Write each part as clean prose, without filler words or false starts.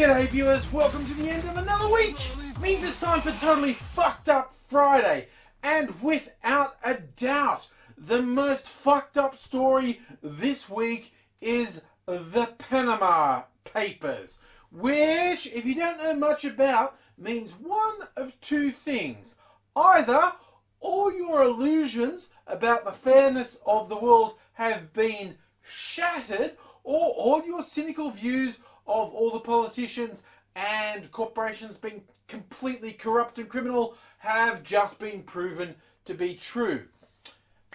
G'day viewers, welcome to the end of another week. Means it's time for Totally Fucked Up Friday. And without a doubt, the most fucked up story this week is the Panama Papers. Which, if you don't know much about, means one of two things. Either all your illusions about the fairness of the world have been shattered, or all your cynical views of all the politicians and corporations being completely corrupt and criminal have just been proven to be true.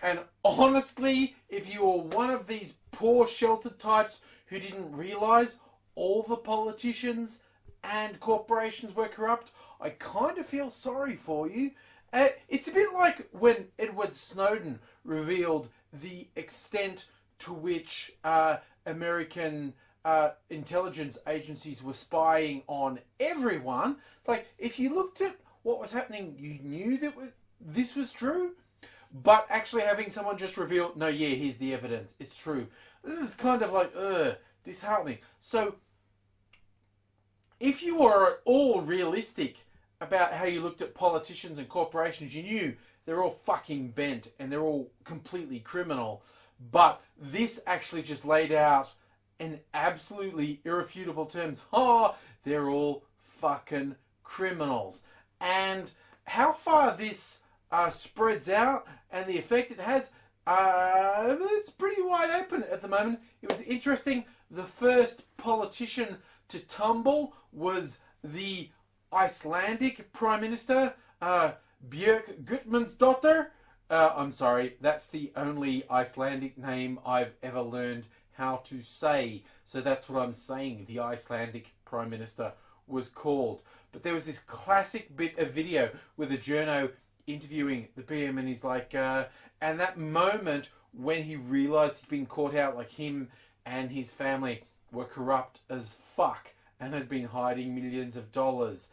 And honestly, if you were one of these poor sheltered types who didn't realise all the politicians and corporations were corrupt, I kind of feel sorry for you. It's a bit like when Edward Snowden revealed the extent to which American intelligence agencies were spying on everyone. It's like, if you looked at what was happening, you knew that this was true, but actually having someone just reveal, no, yeah, here's the evidence, it's true, it's kind of like, disheartening. So, if you were at all realistic about how you looked at politicians and corporations, you knew they're all fucking bent and they're all completely criminal. But this actually just laid out in absolutely irrefutable terms, they're all fucking criminals. And how far this spreads out and the effect it has, it's pretty wide open at the moment. It was interesting. The first politician to tumble was the Icelandic Prime Minister, Björk Gudmundsdóttir. I'm sorry, that's the only Icelandic name I've ever learned how to say. So that's what I'm saying, the Icelandic Prime Minister was called. But there was this classic bit of video with a journo interviewing the PM, and he's like, and that moment when he realised he'd been caught out, like him and his family were corrupt as fuck and had been hiding millions of dollars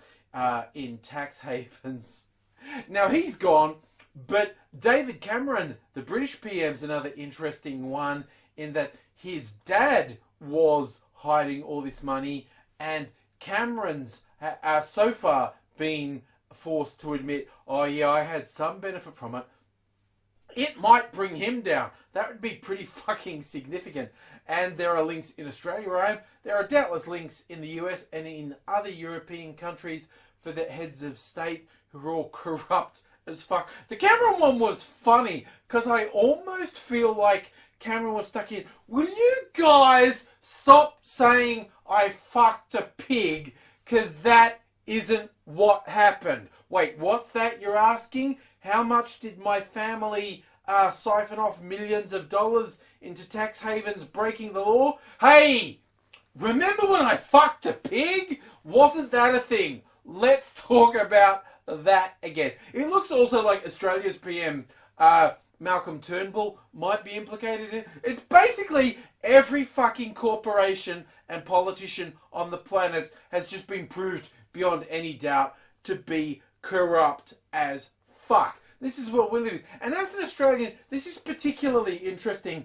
in tax havens. Now he's gone, but David Cameron, the British PM's another interesting one in that his dad was hiding all this money, and Cameron's so far been forced to admit, oh yeah, I had some benefit from it. It might bring him down. That would be pretty fucking significant. And there are links in Australia where I am. There are doubtless links in the US and in other European countries for the heads of state who are all corrupt as fuck. The Cameron one was funny because I almost feel like Cameron was stuck in, will you guys stop saying I fucked a pig, because that isn't what happened. Wait, what's that you're asking? How much did my family siphon off millions of dollars into tax havens breaking the law? Hey, remember when I fucked a pig? Wasn't that a thing? Let's talk about that again. It looks also like Australia's PM, Malcolm Turnbull, might be implicated in it. It's basically every fucking corporation and politician on the planet has just been proved beyond any doubt to be corrupt as fuck. This is what we're living. And as an Australian, this is particularly interesting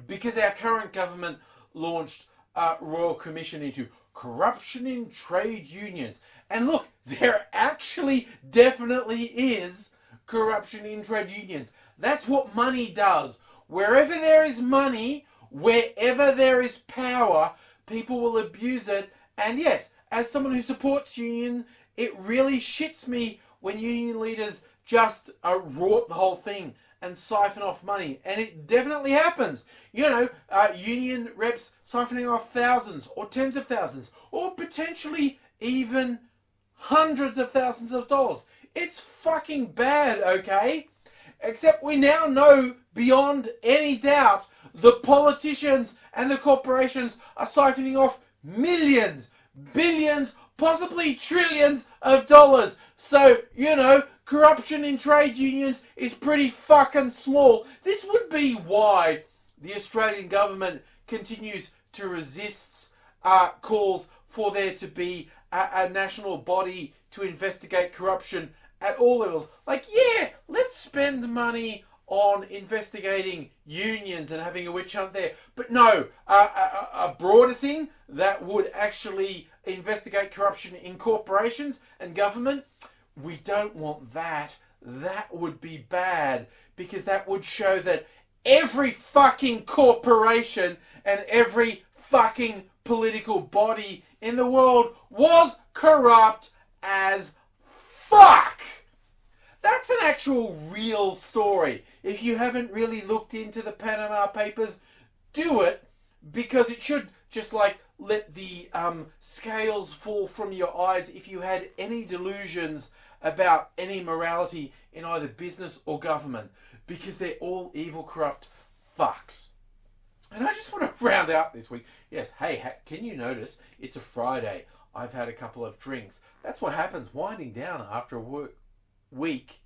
because our current government launched a Royal Commission into corruption in trade unions. And look, there actually definitely is corruption in trade unions. That's what money does. Wherever there is money, wherever there is power, people will abuse it. And yes, as someone who supports union, it really shits me when union leaders just rort the whole thing and siphon off money. And it definitely happens. You know, union reps siphoning off thousands or tens of thousands or potentially even hundreds of thousands of dollars. It's fucking bad, okay? Except we now know beyond any doubt the politicians and the corporations are siphoning off millions, billions, possibly trillions of dollars. So, you know, corruption in trade unions is pretty fucking small. This would be why the Australian government continues to resist calls for there to be a national body to investigate corruption at all levels. Like, yeah, let's spend money on investigating unions and having a witch hunt there. But no, a broader thing that would actually investigate corruption in corporations and government, we don't want that. That would be bad, because that would show that every fucking corporation and every fucking political body in the world was corrupt as fuck. That's an actual real story. If you haven't really looked into the Panama Papers, do it, because it should just like let the scales fall from your eyes if you had any delusions about any morality in either business or government, because they're all evil, corrupt fucks. And I just want to round out this week. Yes, hey, can you notice it's a Friday? I've had a couple of drinks. That's what happens winding down after a work week.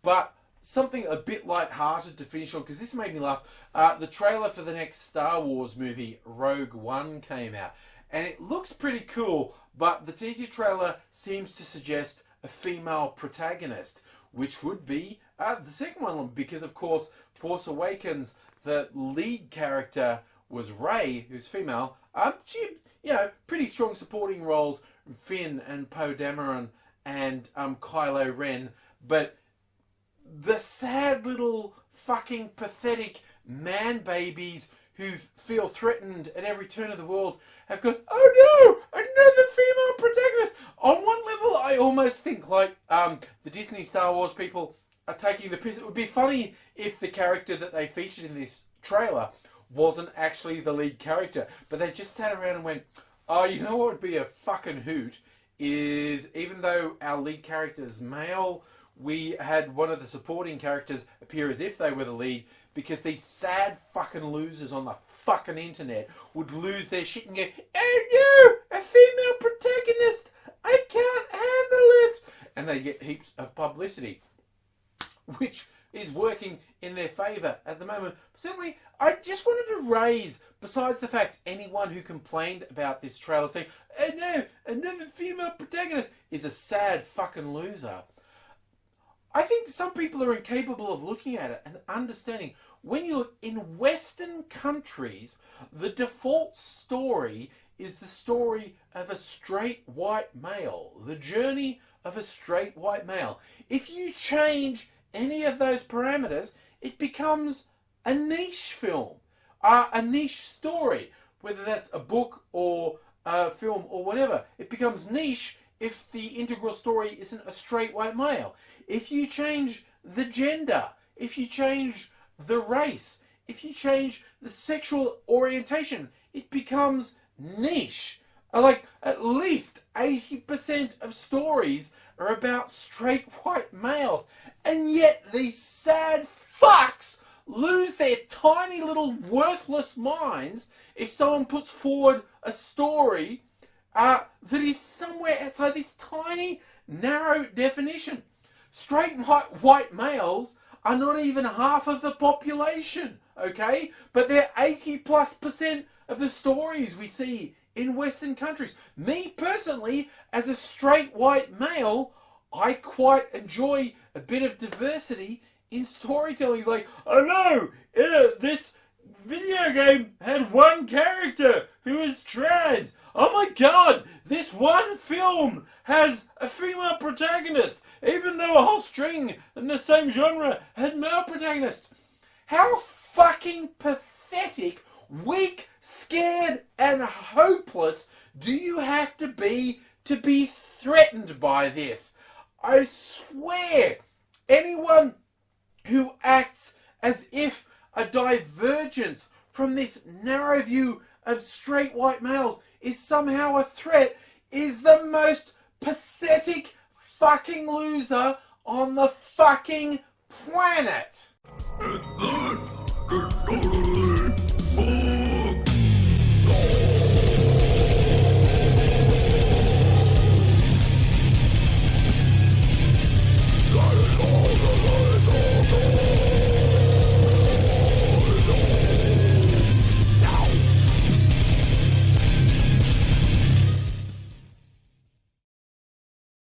But something a bit light-hearted to finish on, because this made me laugh. The trailer for the next Star Wars movie, Rogue One, came out. And it looks pretty cool, but the teaser trailer seems to suggest a female protagonist, which would be the second one, because of course Force Awakens, the lead character was Rey, who's female. She, pretty strong supporting roles, Finn and Poe Dameron and Kylo Ren, but the sad little fucking pathetic man babies who feel threatened at every turn of the world have gone, oh no, another female protagonist. On one level, I almost think like the Disney Star Wars people are taking the piss. It would be funny if the character that they featured in this trailer wasn't actually the lead character, but they just sat around and went, oh, you know what would be a fucking hoot is, even though our lead character's male, we had one of the supporting characters appear as if they were the lead, because these sad fucking losers on the fucking internet would lose their shit and go, oh no, a female protagonist, I can't handle it. And they get heaps of publicity, which is working in their favour at the moment. Certainly, I just wanted to raise, besides the fact anyone who complained about this trailer saying, oh no, another female protagonist, is a sad fucking loser. I think some people are incapable of looking at it and understanding. When you're in Western countries, the default story is the story of a straight white male. The journey of a straight white male. If you change any of those parameters, it becomes a niche film, a niche story, whether that's a book or a film or whatever. It becomes niche if the integral story isn't a straight white male. If you change the gender, if you change the race, if you change the sexual orientation, it becomes niche. Like, at least 80% of stories are about straight white males. And yet these sad fucks lose their tiny little worthless minds if someone puts forward a story that is somewhere outside this tiny, narrow definition. Straight white males are not even half of the population, okay? But they're 80+% of the stories we see in Western countries. Me personally, as a straight white male, I quite enjoy a bit of diversity in storytelling. It's like, oh no, this video game had one character who is trans. Oh my god, this one film has a female protagonist, even though a whole string in the same genre had male protagonists. How fucking pathetic, weak, scared, and hopeless do you have to be threatened by this? I swear, anyone who acts as if a divergence from this narrow view of straight white males is somehow a threat is the most pathetic fucking loser on the fucking planet.